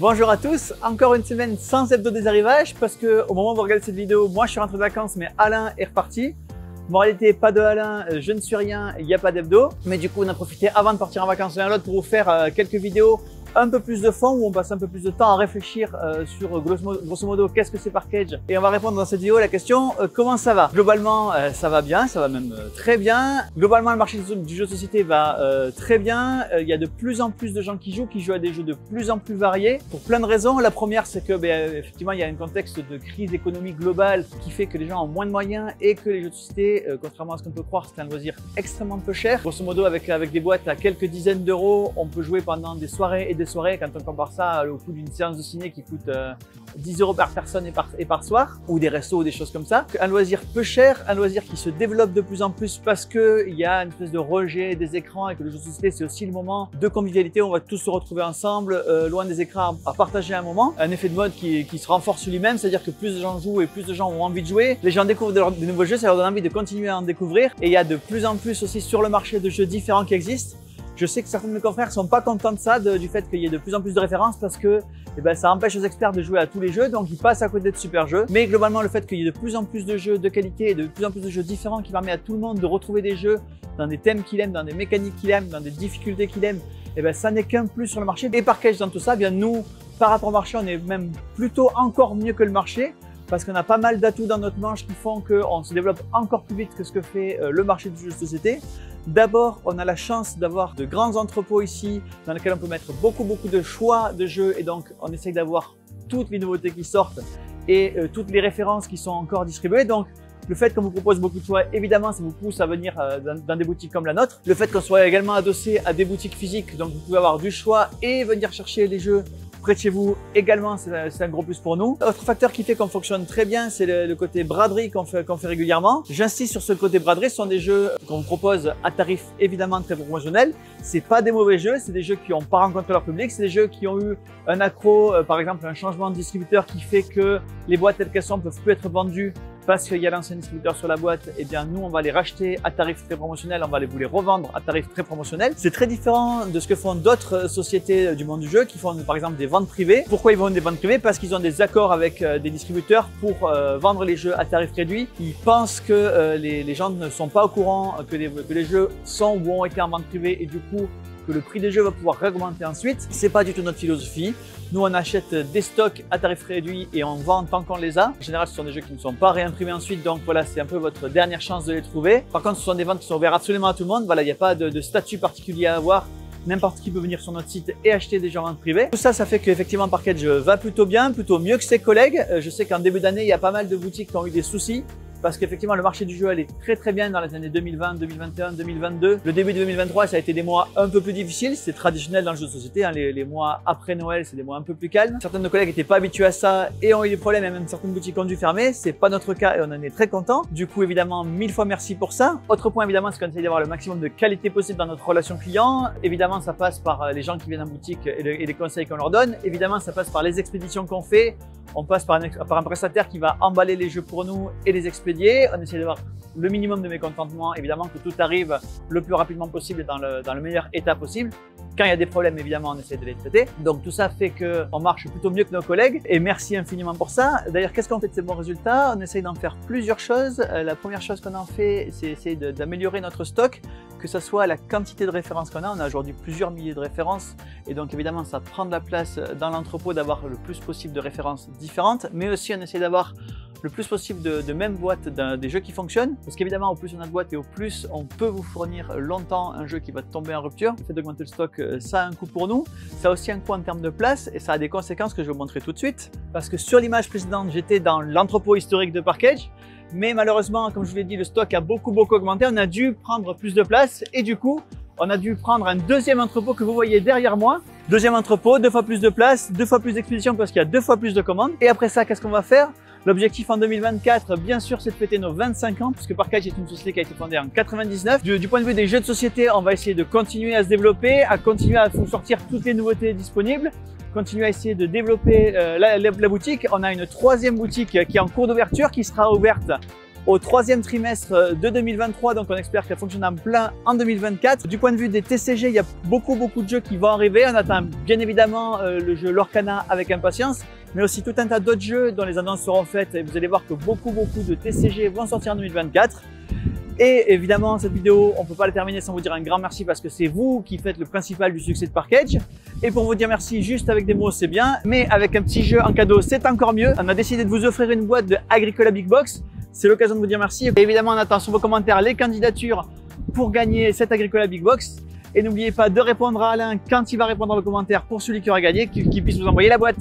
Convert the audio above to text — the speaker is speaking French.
Bonjour à tous, encore une semaine sans hebdo des arrivages parce que au moment où vous regardez cette vidéo, moi je suis rentré de vacances mais Alain est reparti. Moralité, pas de Alain, je ne suis rien, il n'y a pas d'hebdo. Mais du coup on a profité avant de partir en vacances l'un l'autre pour vous faire quelques vidéos un peu plus de fond où on passe un peu plus de temps à réfléchir sur grosso modo qu'est-ce que c'est Parkage, et on va répondre dans cette vidéo à la question comment ça va. Globalement ça va bien, ça va même très bien. Globalement le marché du jeu de société va très bien. Il y a de plus en plus de gens qui jouent à des jeux de plus en plus variés pour plein de raisons. La première c'est que effectivement il y a un contexte de crise économique globale qui fait que les gens ont moins de moyens et que les jeux de société, contrairement à ce qu'on peut croire, c'est un loisir extrêmement peu cher. Grosso modo avec des boîtes à quelques dizaines d'euros, on peut jouer pendant des soirées et des soirées quand on compare ça au coût d'une séance de ciné qui coûte 10 € par personne et par soir, ou des restos ou des choses comme ça. Un loisir peu cher, un loisir qui se développe de plus en plus parce que il y a une espèce de rejet des écrans et que le jeu de société c'est aussi le moment de convivialité, on va tous se retrouver ensemble, loin des écrans, à partager un moment. Un effet de mode qui se renforce lui-même, c'est-à-dire que plus de gens jouent et plus de gens ont envie de jouer. Les gens découvrent de nouveaux jeux, ça leur donne envie de continuer à en découvrir, et il y a de plus en plus aussi sur le marché de jeux différents qui existent. Je sais que certains de mes confrères sont pas contents de ça, du fait qu'il y ait de plus en plus de références parce que ça empêche aux experts de jouer à tous les jeux, donc ils passent à côté de super jeux. Mais globalement, le fait qu'il y ait de plus en plus de jeux de qualité et de plus en plus de jeux différents qui permet à tout le monde de retrouver des jeux dans des thèmes qu'il aime, dans des mécaniques qu'il aime, dans des difficultés qu'il aime, ça n'est qu'un plus sur le marché. Et Parkage dans tout ça, nous, par rapport au marché, on est même plutôt encore mieux que le marché, parce qu'on a pas mal d'atouts dans notre manche qui font qu'on se développe encore plus vite que ce que fait le marché du jeu de société. D'abord, on a la chance d'avoir de grands entrepôts ici dans lesquels on peut mettre beaucoup de choix de jeux, et donc on essaye d'avoir toutes les nouveautés qui sortent et toutes les références qui sont encore distribuées. Donc le fait qu'on vous propose beaucoup de choix, évidemment, ça vous pousse à venir dans des boutiques comme la nôtre. Le fait qu'on soit également adossé à des boutiques physiques, donc vous pouvez avoir du choix et venir chercher les jeux près de chez vous également, c'est un gros plus pour nous. Autre facteur qui fait qu'on fonctionne très bien, c'est le côté braderie qu'on fait régulièrement. J'insiste sur ce côté braderie, ce sont des jeux qu'on vous propose à tarif évidemment très promotionnel. C'est pas des mauvais jeux, c'est des jeux qui n'ont pas rencontré leur public, c'est des jeux qui ont eu un accro, par exemple un changement de distributeur qui fait que les boîtes telles qu'elles sont ne peuvent plus être vendues parce qu'il y a l'ancien distributeur sur la boîte. Nous on va les racheter à tarif très promotionnel, on va vous les revendre à tarif très promotionnel. C'est très différent de ce que font d'autres sociétés du monde du jeu qui font par exemple des ventes privées. Pourquoi ils vendent des ventes privées? Parce qu'ils ont des accords avec des distributeurs pour vendre les jeux à tarif réduit. Ils pensent que les gens ne sont pas au courant que les jeux sont ou ont été en vente privée, et du coup que le prix des jeux va pouvoir augmenter ensuite. C'est pas du tout notre philosophie. Nous, on achète des stocks à tarif réduit et on vend tant qu'on les a. En général, ce sont des jeux qui ne sont pas réimprimés ensuite, donc voilà, c'est un peu votre dernière chance de les trouver. Par contre, ce sont des ventes qui sont ouvertes absolument à tout le monde. Voilà, il n'y a pas de statut particulier à avoir. N'importe qui peut venir sur notre site et acheter des jeux en vente privée. Tout ça, ça fait qu'effectivement Parkage va plutôt bien, plutôt mieux que ses collègues. Je sais qu'en début d'année, il y a pas mal de boutiques qui ont eu des soucis, parce qu'effectivement le marché du jeu allait très bien dans les années 2020, 2021, 2022. Le début de 2023, ça a été des mois un peu plus difficiles. C'est traditionnel dans le jeu de société, les mois après Noël, c'est des mois un peu plus calmes. Certains de nos collègues n'étaient pas habitués à ça et ont eu des problèmes, et même certaines boutiques ont dû fermer. C'est pas notre cas et on en est très content. Du coup, évidemment, 1000 fois merci pour ça. Autre point, évidemment, c'est qu'on essaie d'avoir le maximum de qualité possible dans notre relation client. Évidemment, ça passe par les gens qui viennent en boutique et les conseils qu'on leur donne. Évidemment, ça passe par les expéditions qu'on fait. On passe par un prestataire qui va emballer les jeux pour nous et les expédier. On essaie d'avoir le minimum de mécontentement, évidemment, que tout arrive le plus rapidement possible et dans le meilleur état possible. Quand il y a des problèmes, évidemment, on essaie de les traiter. Donc tout ça fait qu'on marche plutôt mieux que nos collègues, et merci infiniment pour ça. D'ailleurs, qu'est-ce qu'on fait de ces bons résultats? On essaye d'en faire plusieurs choses. La première chose qu'on en fait, c'est essayer d'améliorer notre stock, que ce soit la quantité de références qu'on a. On a aujourd'hui plusieurs milliers de références, et donc évidemment, ça prend de la place dans l'entrepôt d'avoir le plus possible de références différentes, mais aussi on essaie d'avoir le plus possible de mêmes boîtes des jeux qui fonctionnent, parce qu'évidemment au plus on a de boîtes et au plus on peut vous fournir longtemps un jeu qui va tomber en rupture. Le fait d'augmenter le stock, ça a un coût pour nous, ça a aussi un coût en termes de place, et ça a des conséquences que je vais vous montrer tout de suite, parce que sur l'image précédente j'étais dans l'entrepôt historique de Parkage, mais malheureusement, comme je vous l'ai dit, le stock a beaucoup augmenté, on a dû prendre plus de place, et du coup on a dû prendre un deuxième entrepôt que vous voyez derrière moi. Deuxième entrepôt, 2 fois plus de place, 2 fois plus d'expéditions parce qu'il y a 2 fois plus de commandes. Et après ça, qu'est-ce qu'on va faire? L'objectif en 2024, bien sûr, c'est de fêter nos 25 ans, puisque Parkage est une société qui a été fondée en 99. Du point de vue des jeux de société, on va essayer de continuer à se développer, à continuer à vous sortir toutes les nouveautés disponibles, continuer à essayer de développer la boutique. On a une 3e boutique qui est en cours d'ouverture, qui sera ouverte au troisième trimestre de 2023. Donc on espère qu'elle fonctionne en plein en 2024. Du point de vue des TCG, il y a beaucoup de jeux qui vont arriver. On attend bien évidemment le jeu Lorcana avec impatience, mais aussi tout un tas d'autres jeux dont les annonces seront faites. Et vous allez voir que beaucoup de TCG vont sortir en 2024. Et évidemment, cette vidéo, on ne peut pas la terminer sans vous dire un grand merci parce que c'est vous qui faites le principal du succès de Parkedge. Et pour vous dire merci juste avec des mots, c'est bien, mais avec un petit jeu en cadeau, c'est encore mieux. On a décidé de vous offrir une boîte de Agricola Big Box. C'est l'occasion de vous dire merci. Et évidemment, on attend sur vos commentaires les candidatures pour gagner cette Agricola Big Box. Et n'oubliez pas de répondre à Alain quand il va répondre à vos commentaires pour celui qui aura gagné, qu'il puisse vous envoyer la boîte.